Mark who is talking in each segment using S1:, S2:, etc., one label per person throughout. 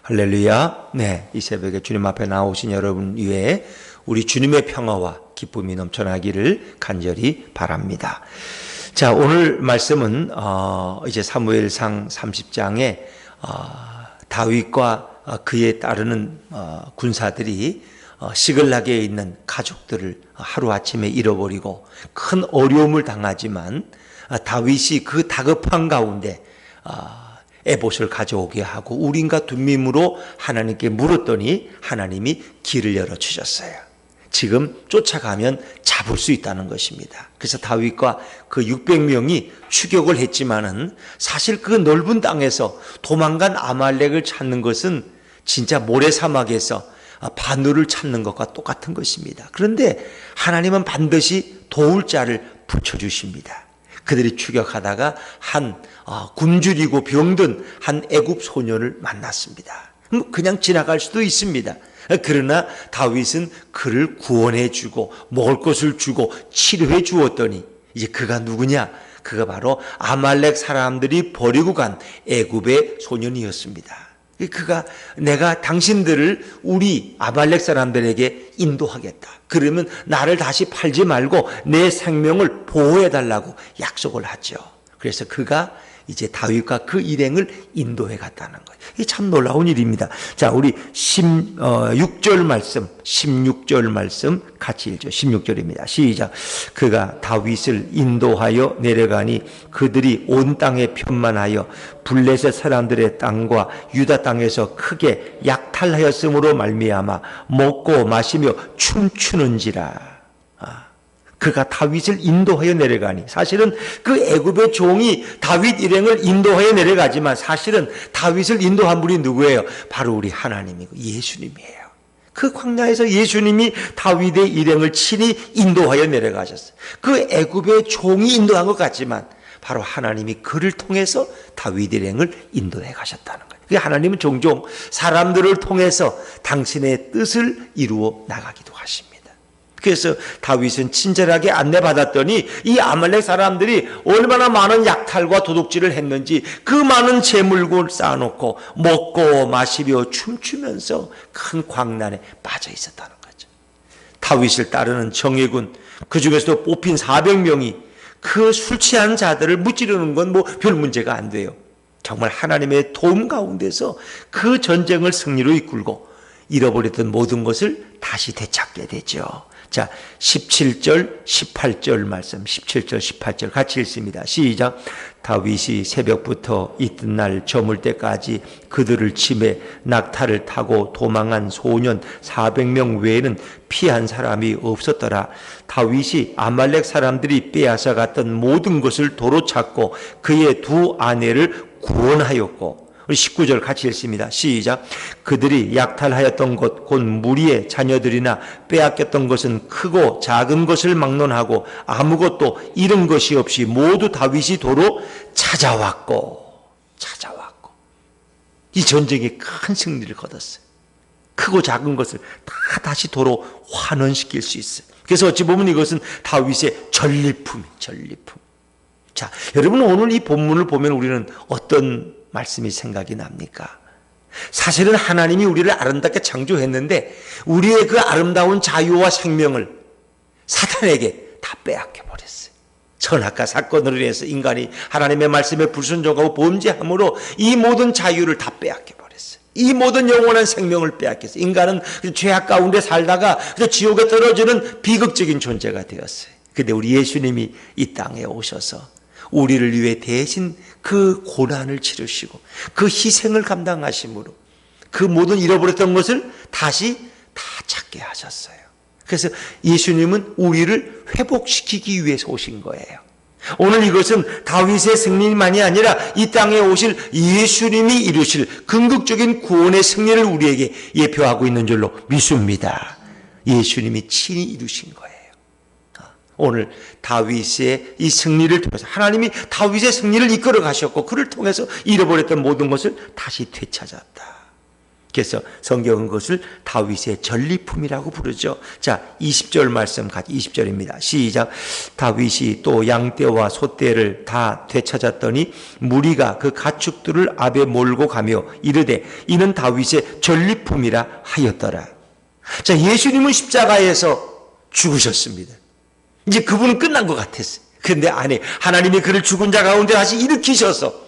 S1: 할렐루야. 네, 이 새벽에 주님 앞에 나오신 여러분 위에 우리 주님의 평화와 기쁨이 넘쳐나기를 간절히 바랍니다. 자, 오늘 말씀은 이제 사무엘상 30장에 다윗과 그에 따르는 군사들이 시글락에 있는 가족들을 하루아침에 잃어버리고 큰 어려움을 당하지만 다윗이 그 다급한 가운데 에봇을 가져오게 하고 우림과 둠밈으로 하나님께 물었더니 하나님이 길을 열어주셨어요. 지금 쫓아가면 잡을 수 있다는 것입니다. 그래서 다윗과 그 600명이 추격을 했지만은 사실 그 넓은 땅에서 도망간 아말렉을 찾는 것은 진짜 모래사막에서 바늘을 찾는 것과 똑같은 것입니다. 그런데 하나님은 반드시 도울 자를 붙여주십니다. 그들이 추격하다가 한 굶주리고 병든 한 애굽 소년을 만났습니다. 그냥 지나갈 수도 있습니다. 그러나 다윗은 그를 구원해 주고 먹을 것을 주고 치료해 주었더니 이제 그가 누구냐? 그가 바로 아말렉 사람들이 버리고 간 애굽의 소년이었습니다. 그가 내가 당신들을 우리 아말렉 사람들에게 인도하겠다. 그러면 나를 다시 팔지 말고 내 생명을 보호해 달라고 약속을 하죠. 그래서 그가 이제 다윗과 그 일행을 인도해 갔다는 거예요. 이게 참 놀라운 일입니다. 자, 우리 16절 말씀 같이 읽죠. 16절입니다. 시작. 그가 다윗을 인도하여 내려가니 그들이 온 땅에 편만하여 블레셋 사람들의 땅과 유다 땅에서 크게 약탈하였으므로 말미암아 먹고 마시며 춤추는지라. 그가 다윗을 인도하여 내려가니 사실은 그 애굽의 종이 다윗 일행을 인도하여 내려가지만 사실은 다윗을 인도한 분이 누구예요? 바로 우리 하나님이고 예수님이에요. 그 광야에서 예수님이 다윗의 일행을 친히 인도하여 내려가셨어요. 그 애굽의 종이 인도한 것 같지만 바로 하나님이 그를 통해서 다윗 일행을 인도해 가셨다는 거예요. 하나님은 종종 사람들을 통해서 당신의 뜻을 이루어 나가기도 하십니다. 그래서 다윗은 친절하게 안내받았더니 이 아말렉 사람들이 얼마나 많은 약탈과 도둑질을 했는지 그 많은 재물을 쌓아놓고 먹고 마시며 춤추면서 큰 광란에 빠져 있었다는 거죠. 다윗을 따르는 정예군, 그 중에서도 뽑힌 400명이 그 술 취한 자들을 무찌르는 건 뭐 별 문제가 안 돼요. 정말 하나님의 도움 가운데서 그 전쟁을 승리로 이끌고 잃어버렸던 모든 것을 다시 되찾게 되죠. 자, 17절, 18절 말씀, 17절, 18절 같이 읽습니다. 시작. 다윗이 새벽부터 이튿날 저물 때까지 그들을 치매 낙타를 타고 도망한 소년 400명 외에는 피한 사람이 없었더라. 다윗이 아말렉 사람들이 빼앗아 갔던 모든 것을 도로 찾고 그의 두 아내를 구원하였고, 우리 19절 같이 읽습니다. 시작. 그들이 약탈하였던 것 곧 무리의 자녀들이나 빼앗겼던 것은 크고 작은 것을 막론하고 아무것도 잃은 것이 없이 모두 다윗이 도로 찾아왔고 이 전쟁에 큰 승리를 거뒀어요. 크고 작은 것을 다 다시 도로 환원시킬 수 있어요. 그래서 어찌 보면 이것은 다윗의 전리품. 자, 여러분 오늘 이 본문을 보면 우리는 어떤 말씀이 생각이 납니까? 사실은 하나님이 우리를 아름답게 창조했는데 우리의 그 아름다운 자유와 생명을 사탄에게 다 빼앗겨 버렸어요. 선악과 사건으로 인해서 인간이 하나님의 말씀에 불순종하고 범죄함으로 이 모든 자유를 다 빼앗겨 버렸어요. 이 모든 영원한 생명을 빼앗겼어요. 인간은 죄악 가운데 살다가 지옥에 떨어지는 비극적인 존재가 되었어요. 그런데 우리 예수님이 이 땅에 오셔서 우리를 위해 대신 그 고난을 치르시고 그 희생을 감당하심으로 그 모든 잃어버렸던 것을 다시 다 찾게 하셨어요. 그래서 예수님은 우리를 회복시키기 위해서 오신 거예요. 오늘 이것은 다윗의 승리만이 아니라 이 땅에 오실 예수님이 이루실 궁극적인 구원의 승리를 우리에게 예표하고 있는 줄로 믿습니다. 예수님이 친히 이루신 거예요. 오늘 다윗의 이 승리를 통해서 하나님이 다윗의 승리를 이끌어 가셨고 그를 통해서 잃어버렸던 모든 것을 다시 되찾았다. 그래서 성경은 그것을 다윗의 전리품이라고 부르죠. 자, 20절 말씀 20절입니다. 시작. 다윗이 또 양떼와 소떼를 다 되찾았더니 무리가 그 가축들을 앞에 몰고 가며 이르되 이는 다윗의 전리품이라 하였더라. 자, 예수님은 십자가에서 죽으셨습니다. 이제 그분은 끝난 것 같았어요. 그런데 아니, 하나님이 그를 죽은 자 가운데 다시 일으키셔서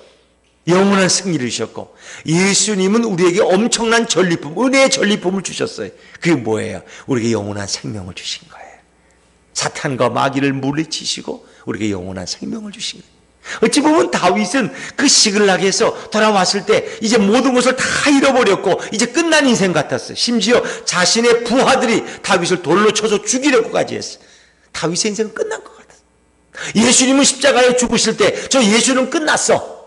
S1: 영원한 승리를 주셨고, 예수님은 우리에게 엄청난 전리품, 은혜의 전리품을 주셨어요. 그게 뭐예요? 우리에게 영원한 생명을 주신 거예요. 사탄과 마귀를 물리치시고 우리에게 영원한 생명을 주신 거예요. 어찌 보면 다윗은 그 시글락에서 돌아왔을 때 이제 모든 것을 다 잃어버렸고 이제 끝난 인생 같았어요. 심지어 자신의 부하들이 다윗을 돌로 쳐서 죽이려고까지 했어요. 다윗의 인생은 끝난 것 같았어요. 예수님은 십자가에 죽으실 때 저 예수는 끝났어.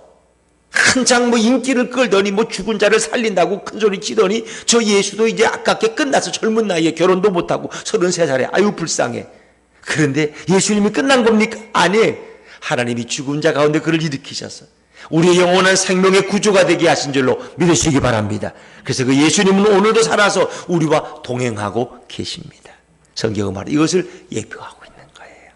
S1: 한창 인기를 끌더니 죽은 자를 살린다고 큰소리 치더니 저 예수도 이제 아깝게 끝나서 젊은 나이에 결혼도 못하고 33살에 아유 불쌍해. 그런데 예수님이 끝난 겁니까? 아니, 하나님이 죽은 자 가운데 그를 일으키셔서 우리의 영원한 생명의 구주가 되게 하신 줄로 믿으시기 바랍니다. 그래서 그 예수님은 오늘도 살아서 우리와 동행하고 계십니다. 성경은 말이에요. 이것을 예표하고 있는 거예요.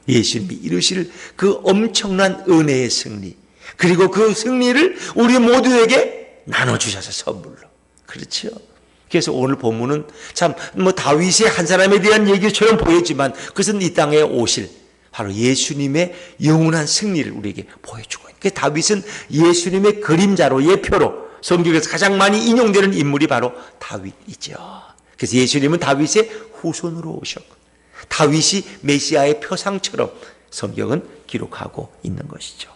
S1: 예수님이 이루실 그 엄청난 은혜의 승리, 그리고 그 승리를 우리 모두에게 나눠주셔서 선물로. 그렇죠. 그래서 오늘 본문은 참 다윗의 한 사람에 대한 얘기처럼 보였지만 그것은 이 땅에 오실 바로 예수님의 영원한 승리를 우리에게 보여주고 있는. 그래서 다윗은 예수님의 그림자로, 예표로 성경에서 가장 많이 인용되는 인물이 바로 다윗이죠. 그래서 예수님은 다윗의 후손으로 오셨고 다윗이 메시아의 표상처럼 성경은 기록하고 있는 것이죠.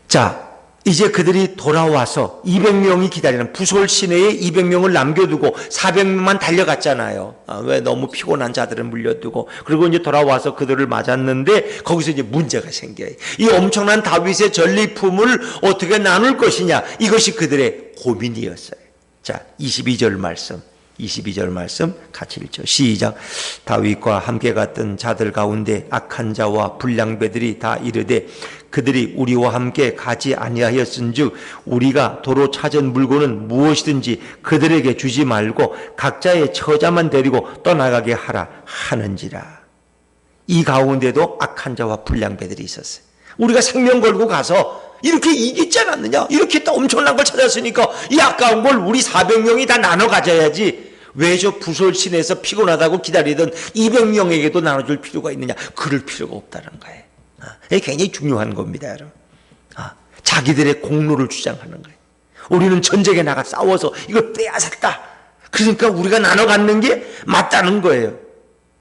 S1: 자, 이제 그들이 돌아와서 200명이 기다리는 부솔 시내에 200명을 남겨두고 400명만 달려갔잖아요. 왜 너무 피곤한 자들을 물려두고. 그리고 이제 돌아와서 그들을 맞았는데 거기서 이제 문제가 생겨요. 이 엄청난 다윗의 전리품을 어떻게 나눌 것이냐, 이것이 그들의 고민이었어요. 자, 22절 말씀 같이 읽죠. 시작. 다윗과 함께 갔던 자들 가운데 악한 자와 불량배들이 다 이르되 그들이 우리와 함께 가지 아니하였은즉 우리가 도로 찾은 물건은 무엇이든지 그들에게 주지 말고 각자의 처자만 데리고 떠나가게 하라 하는지라. 이 가운데도 악한 자와 불량배들이 있었어요. 우리가 생명 걸고 가서 이렇게 이기지 않았느냐? 이렇게 또 엄청난 걸 찾았으니까 이 아까운 걸 우리 400명이 다 나눠 가져야지. 왜 저 부솔 시내에서 피곤하다고 기다리던 200명에게도 나눠줄 필요가 있느냐? 그럴 필요가 없다는 거예요. 이게 굉장히 중요한 겁니다, 여러분. 자기들의 공로를 주장하는 거예요. 우리는 전쟁에 나가 싸워서 이걸 빼앗았다. 그러니까 우리가 나눠 갖는 게 맞다는 거예요.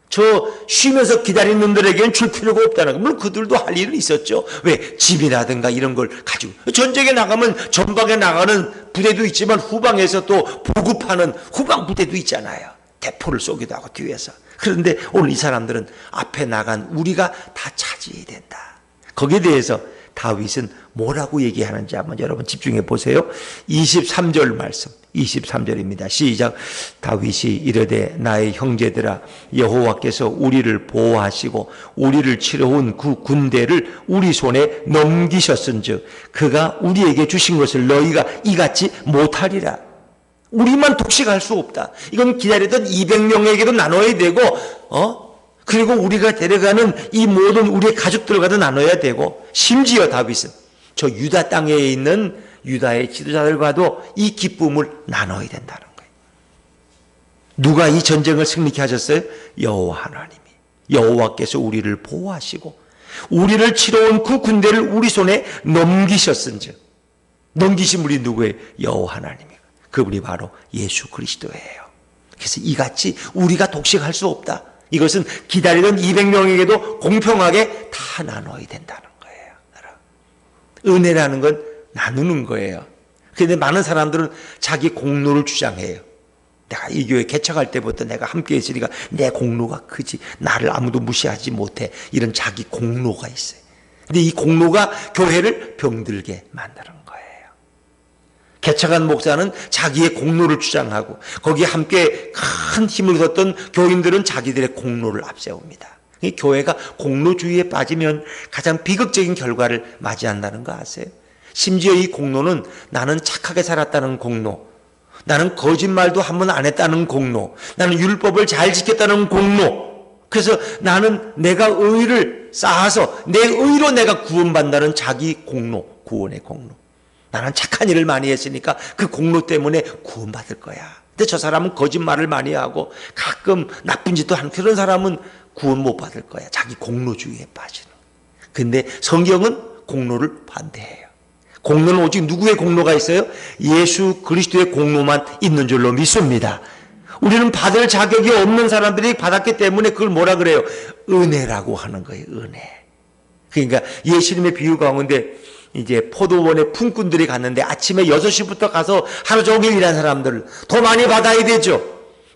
S1: 저 쉬면서 기다리는 놈들에게는 줄 필요가 없다는 거. 물론 그들도 할 일은 있었죠. 왜? 집이라든가 이런 걸 가지고. 전쟁에 나가면 전방에 나가는 부대도 있지만 후방에서 또 보급하는 후방 부대도 있잖아요. 대포를 쏘기도 하고 뒤에서. 그런데 오늘 이 사람들은 앞에 나간 우리가 다 차지해야 된다. 거기에 대해서 다윗은 뭐라고 얘기하는지 한번 여러분 집중해 보세요. 23절 말씀. 23절입니다. 시작. 다윗이 이르되 나의 형제들아 여호와께서 우리를 보호하시고 우리를 치러온 그 군대를 우리 손에 넘기셨은즉 그가 우리에게 주신 것을 너희가 이같이 못하리라. 우리만 독식할 수 없다. 이건 기다리던 200명에게도 나눠야 되고 그리고 우리가 데려가는 이 모든 우리의 가족들과도 나눠야 되고 심지어 다윗은 저 유다 땅에 있는 유다의 지도자들과도 이 기쁨을 나눠야 된다는 거예요. 누가 이 전쟁을 승리케 하셨어요? 여호와 하나님이. 여호와께서 우리를 보호하시고 우리를 치러온 그 군대를 우리 손에 넘기셨은즉. 넘기신 분이 누구예요? 여호와 하나님이에요. 그분이 바로 예수 그리스도예요. 그래서 이같이 우리가 독식할 수 없다. 이것은 기다리던 200명에게도 공평하게 다 나눠야 된다는 거예요. 은혜라는 건 나누는 거예요. 그런데 많은 사람들은 자기 공로를 주장해요. 내가 이 교회 개척할 때부터 내가 함께 했으니까 내 공로가 크지. 나를 아무도 무시하지 못해. 이런 자기 공로가 있어요. 근데 이 공로가 교회를 병들게 만드는 거예요. 개척한 목사는 자기의 공로를 주장하고 거기에 함께 큰 힘을 뒀던 교인들은 자기들의 공로를 앞세웁니다. 교회가 공로주의에 빠지면 가장 비극적인 결과를 맞이한다는 거 아세요? 심지어 이 공로는 나는 착하게 살았다는 공로, 나는 거짓말도 한 번 안 했다는 공로, 나는 율법을 잘 지켰다는 공로, 그래서 나는 내가 의를 쌓아서 내 의로 내가 구원받는다는 자기 공로, 구원의 공로. 나는 착한 일을 많이 했으니까 그 공로 때문에 구원받을 거야. 근데 저 사람은 거짓말을 많이 하고 가끔 나쁜 짓도 하는 그런 사람은 구원 못 받을 거야. 자기 공로주의에 빠지는. 근데 성경은 공로를 반대해요. 공로는 오직 누구의 공로가 있어요? 예수 그리스도의 공로만 있는 줄로 믿습니다. 우리는 받을 자격이 없는 사람들이 받았기 때문에 그걸 뭐라 그래요? 은혜라고 하는 거예요. 은혜. 그러니까 예수님의 비유 가운데 이제 포도원에 품꾼들이 갔는데 아침에 6시부터 가서 하루 종일 일한 사람들 더 많이 받아야 되죠.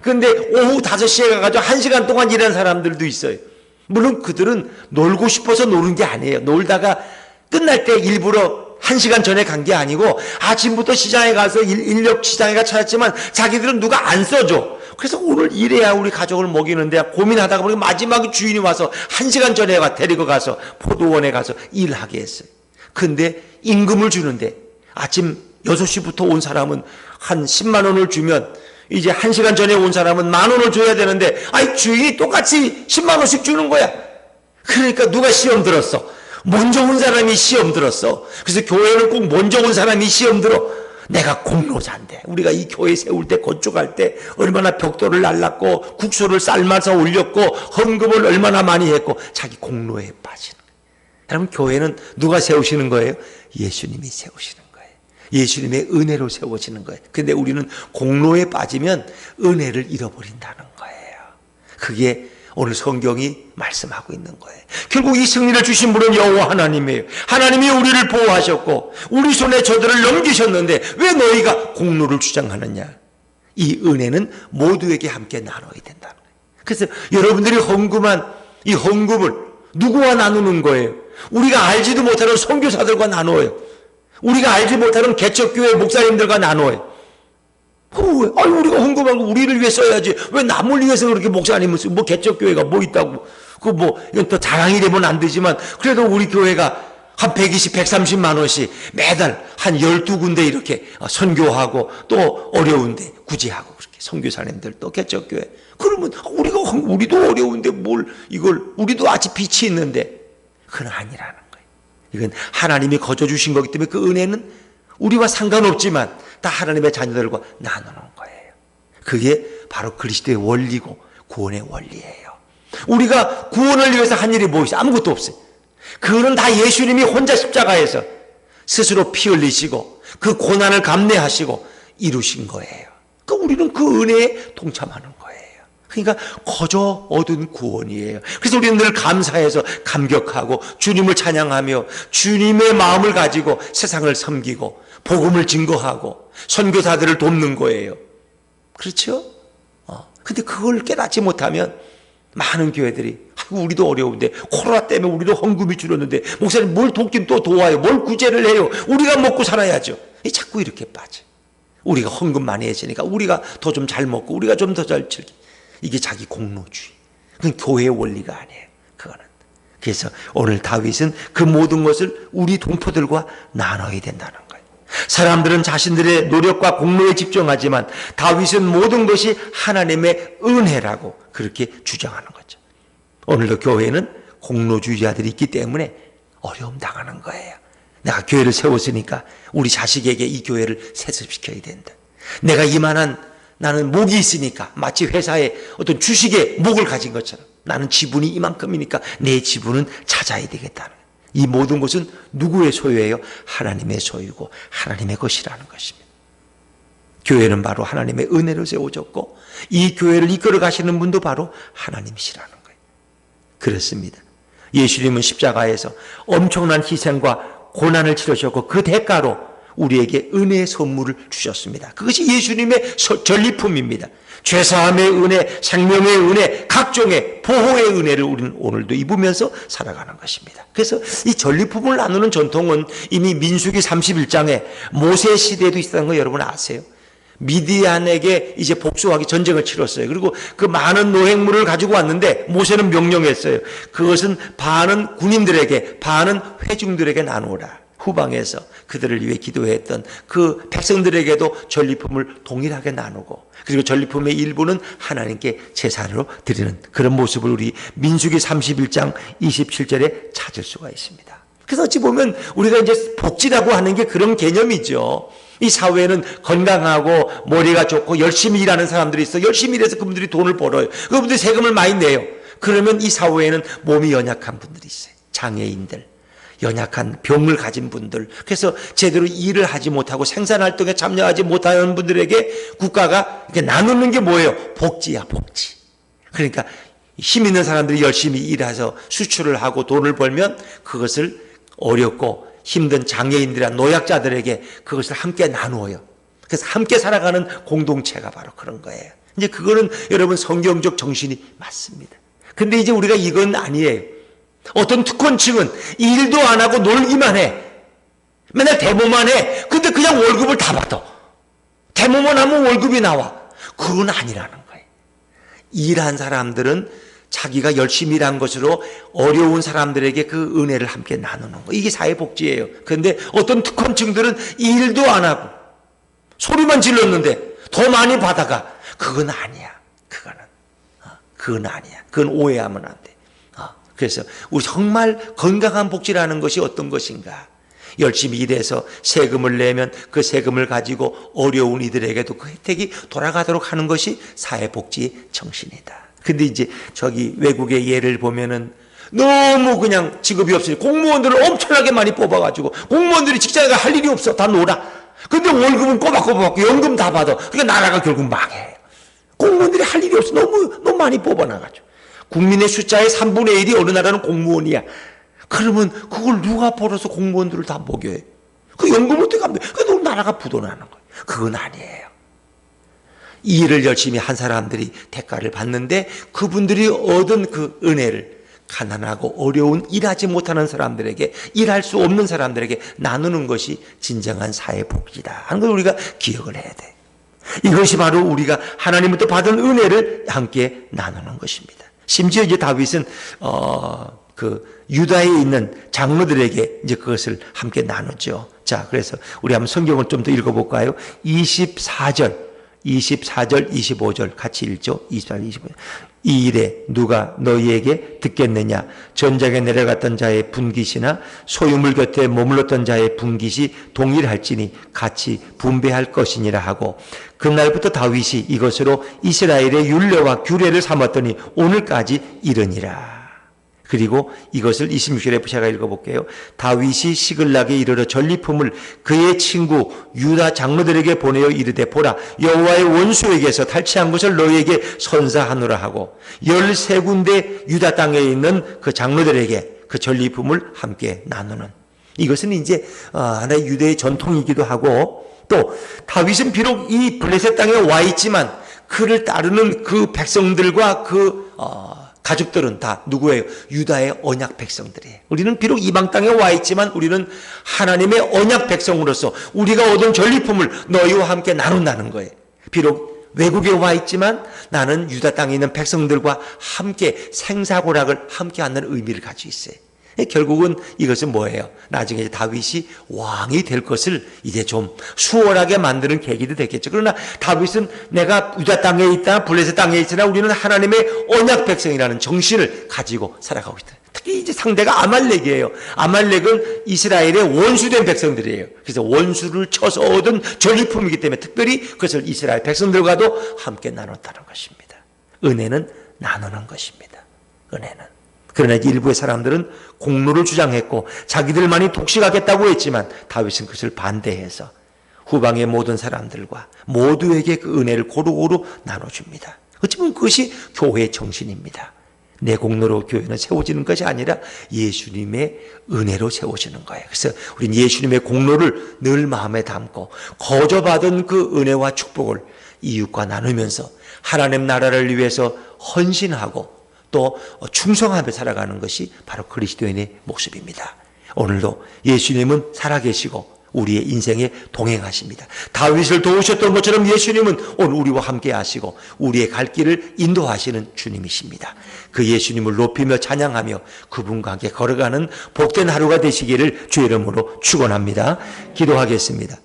S1: 그런데 오후 5시에 가가지고 1시간 동안 일한 사람들도 있어요. 물론 그들은 놀고 싶어서 노는 게 아니에요. 놀다가 끝날 때 일부러 1시간 전에 간 게 아니고 아침부터 시장에 가서 인력 시장에 가 찾았지만 자기들은 누가 안 써줘. 그래서 오늘 일해야 우리 가족을 먹이는데 고민하다가 보니까 마지막에 주인이 와서 1시간 전에 데리고 가서 포도원에 가서 일하게 했어요. 근데 임금을 주는데 아침 6시부터 온 사람은 한 10만 원을 주면 이제 1시간 전에 온 사람은 10,000원을 줘야 되는데 아이 주인이 똑같이 10만 원씩 주는 거야. 그러니까 누가 시험 들었어? 먼저 온 사람이 시험 들었어. 그래서 교회는 꼭 먼저 온 사람이 시험 들어. 내가 공로자인데 우리가 이 교회 세울 때 건축할 때 얼마나 벽돌을 날랐고 국소를 삶아서 올렸고 헌금을 얼마나 많이 했고 자기 공로에 빠지는 거예요. 여러분 교회는 누가 세우시는 거예요? 예수님이 세우시는 거예요. 예수님의 은혜로 세워지는 거예요. 근데 우리는 공로에 빠지면 은혜를 잃어버린다는 거예요. 그게 오늘 성경이 말씀하고 있는 거예요. 결국 이 승리를 주신 분은 여호와 하나님이에요. 하나님이 우리를 보호하셨고 우리 손에 저들을 넘기셨는데 왜 너희가 공로를 주장하느냐. 이 은혜는 모두에게 함께 나눠야 된다는 거예요. 그래서 여러분들이 헌금한 이 헌금을 누구와 나누는 거예요? 우리가 알지도 못하는 선교사들과 나눠요. 우리가 알지 못하는 개척교회 목사님들과 나눠요. 아니 우리가 헌금한 거 우리를 위해 써야지 왜 남을 위해서 그렇게 목사님을 쓰고 뭐 개척교회가 뭐 있다고 그 뭐 이건 또 자랑이 되면 안 되지만 그래도 우리 교회가 한 120, 130만 원씩 매달 한 12군데 이렇게 선교하고 또 어려운데 구제하고 그렇게 선교사님들 또 개척교회 그러면 우리도 어려운데 뭘 이걸 우리도 아직 빛이 있는데 그건 아니라는 거예요. 이건 하나님이 거저 주신 거기 때문에 그 은혜는 우리와 상관없지만 다 하나님의 자녀들과 나누는 거예요. 그게 바로 그리스도의 원리고 구원의 원리예요. 우리가 구원을 위해서 한 일이 무엇이 아무것도 없어요. 그거는 다 예수님이 혼자 십자가에서 스스로 피 흘리시고 그 고난을 감내하시고 이루신 거예요. 그러니까 우리는 그 은혜에 동참하는 거예요. 그러니까 거저 얻은 구원이에요. 그래서 우리는 늘 감사해서 감격하고 주님을 찬양하며 주님의 마음을 가지고 세상을 섬기고 복음을 증거하고 선교사들을 돕는 거예요. 그렇죠? 근데 그걸 깨닫지 못하면 많은 교회들이 우리도 어려운데 코로나 때문에 우리도 헌금이 줄었는데 목사님 뭘 돕긴 또 도와요. 뭘 구제를 해요. 우리가 먹고 살아야죠. 자꾸 이렇게 빠져. 우리가 헌금 많이 했으니까 우리가 더 좀 잘 먹고 우리가 좀 더 잘 즐기. 이게 자기 공로주의. 그건 교회의 원리가 아니에요. 그거는. 그래서 오늘 다윗은 그 모든 것을 우리 동포들과 나눠야 된다는 거예요. 사람들은 자신들의 노력과 공로에 집중하지만 다윗은 모든 것이 하나님의 은혜라고 그렇게 주장하는 거죠. 오늘도 교회는 공로주의자들이 있기 때문에 어려움 당하는 거예요. 내가 교회를 세웠으니까 우리 자식에게 이 교회를 세습시켜야 된다. 내가 이만한 나는 목이 있으니까 마치 회사에 어떤 주식의 목을 가진 것처럼 나는 지분이 이만큼이니까 내 지분은 찾아야 되겠다는 거예요. 이 모든 것은 누구의 소유예요? 하나님의 소유고 하나님의 것이라는 것입니다. 교회는 바로 하나님의 은혜로 세워졌고 이 교회를 이끌어 가시는 분도 바로 하나님이시라는 거예요. 그렇습니다. 예수님은 십자가에서 엄청난 희생과 고난을 치르셨고 그 대가로 우리에게 은혜의 선물을 주셨습니다. 그것이 예수님의 전리품입니다. 죄사함의 은혜, 생명의 은혜, 각종의 보호의 은혜를 우리는 오늘도 입으면서 살아가는 것입니다. 그래서 이 전리품을 나누는 전통은 이미 민수기 31장에 모세 시대에도 있었던 거 여러분 아세요? 미디안에게 이제 복수하기 전쟁을 치렀어요. 그리고 그 많은 노획물을 가지고 왔는데 모세는 명령했어요. 그것은 반은 군인들에게 반은 회중들에게 나누어라. 후방에서 그들을 위해 기도했던 그 백성들에게도 전리품을 동일하게 나누고, 그리고 전리품의 일부는 하나님께 제사로 드리는 그런 모습을 우리 민수기 31장 27절에 찾을 수가 있습니다. 그래서 어찌 보면 우리가 이제 복지라고 하는 게 그런 개념이죠. 이 사회에는 건강하고 머리가 좋고 열심히 일하는 사람들이 있어. 열심히 일해서 그분들이 돈을 벌어요. 그분들이 세금을 많이 내요. 그러면 이 사회에는 몸이 연약한 분들이 있어요. 장애인들, 연약한 병을 가진 분들, 그래서 제대로 일을 하지 못하고 생산활동에 참여하지 못하는 분들에게 국가가 이렇게 나누는 게 뭐예요? 복지야, 복지. 그러니까 힘 있는 사람들이 열심히 일해서 수출을 하고 돈을 벌면 그것을 어렵고 힘든 장애인들이나 노약자들에게 그것을 함께 나누어요. 그래서 함께 살아가는 공동체가 바로 그런 거예요. 이제 그거는 여러분 성경적 정신이 맞습니다. 근데 이제 우리가 이건 아니에요. 어떤 특권층은 일도 안 하고 놀기만 해. 맨날 데모만 해. 근데 그냥 월급을 다 받아. 데모만 하면 월급이 나와. 그건 아니라는 거예요. 일한 사람들은 자기가 열심히 일한 것으로 어려운 사람들에게 그 은혜를 함께 나누는 거. 이게 사회복지예요. 그런데 어떤 특권층들은 일도 안 하고 소리만 질렀는데 더 많이 받아가. 그건 아니야. 그건 아니야. 그건 오해하면 안 돼. 그래서 우리 정말 건강한 복지라는 것이 어떤 것인가? 열심히 일해서 세금을 내면 그 세금을 가지고 어려운 이들에게도 그 혜택이 돌아가도록 하는 것이 사회복지 정신이다. 근데 이제 저기 외국의 예를 보면은 너무 그냥 직업이 없으니 공무원들을 엄청나게 많이 뽑아가지고 공무원들이 직장에 할 일이 없어. 다 놀아. 근데 월급은 꼬박꼬박 받고 연금 다 받아. 그러니까 나라가 결국 망해. 공무원들이 할 일이 없어. 너무 많이 뽑아놔가지고. 국민의 숫자의 3분의 1이 어느 나라는 공무원이야. 그러면 그걸 누가 벌어서 공무원들을 다 먹여요? 그 연금을 어떻게 합니까? 그래도 나라가 부도나는 거예요. 그건 아니에요. 이 일을 열심히 한 사람들이 대가를 받는데 그분들이 얻은 그 은혜를 가난하고 어려운 일하지 못하는 사람들에게, 일할 수 없는 사람들에게 나누는 것이 진정한 사회복지다 하는 걸 우리가 기억을 해야 돼. 이것이 바로 우리가 하나님부터 받은 은혜를 함께 나누는 것입니다. 심지어 이제 다윗은 그 유다에 있는 장로들에게 이제 그것을 함께 나누죠. 자, 그래서 우리 한번 성경을 좀 더 읽어볼까요? 24절, 25절 같이 읽죠. 24절, 25절. 이 일에 누가 너희에게 듣겠느냐? 전장에 내려갔던 자의 분깃이나 소유물 곁에 머물렀던 자의 분깃이 동일할지니 같이 분배할 것이니라 하고, 그날부터 다윗이 이것으로 이스라엘의 율례와 규례를 삼았더니 오늘까지 이르니라. 그리고 이것을 26절에 제가 읽어볼게요. 다윗이 시글락에 이르러 전리품을 그의 친구 유다 장로들에게 보내어 이르되, 보라, 여호와의 원수에게서 탈취한 것을 너희에게 선사하노라 하고, 13군데 유다 땅에 있는 그 장로들에게 그 전리품을 함께 나누는, 이것은 이제 하나의 유대의 전통이기도 하고, 또 다윗은 비록 이 블레셋 땅에 와 있지만 그를 따르는 그 백성들과 그 가족들은 다 누구예요? 유다의 언약 백성들이에요. 우리는 비록 이방 땅에 와 있지만 우리는 하나님의 언약 백성으로서 우리가 얻은 전리품을 너희와 함께 나눈다는 거예요. 비록 외국에 와 있지만 나는 유다 땅에 있는 백성들과 함께 생사고락을 함께 하는 의미를 가지고 있어요. 결국은 이것은 뭐예요? 나중에 다윗이 왕이 될 것을 이제 좀 수월하게 만드는 계기도 됐겠죠. 그러나 다윗은 내가 유다 땅에 있다, 블레셋 땅에 있으나 우리는 하나님의 언약 백성이라는 정신을 가지고 살아가고 있다. 특히 이제 상대가 아말렉이에요. 아말렉은 이스라엘의 원수된 백성들이에요. 그래서 원수를 쳐서 얻은 전리품이기 때문에 특별히 그것을 이스라엘 백성들과도 함께 나눴다는 것입니다. 은혜는 나누는 것입니다. 은혜는. 그러나 일부의 사람들은 공로를 주장했고 자기들만이 독식하겠다고 했지만 다윗은 그것을 반대해서 후방의 모든 사람들과 모두에게 그 은혜를 고루고루 나눠줍니다. 어쩌면 그것이 교회의 정신입니다. 내 공로로 교회는 세워지는 것이 아니라 예수님의 은혜로 세워지는 거예요. 그래서 우리는 예수님의 공로를 늘 마음에 담고 거저받은 그 은혜와 축복을 이웃과 나누면서 하나님 나라를 위해서 헌신하고 또 충성하며 살아가는 것이 바로 그리스도인의 모습입니다. 오늘도 예수님은 살아계시고 우리의 인생에 동행하십니다. 다윗을 도우셨던 것처럼 예수님은 오늘 우리와 함께 하시고 우리의 갈 길을 인도하시는 주님이십니다. 그 예수님을 높이며 찬양하며 그분과 함께 걸어가는 복된 하루가 되시기를 주의 이름으로 축원합니다. 기도하겠습니다.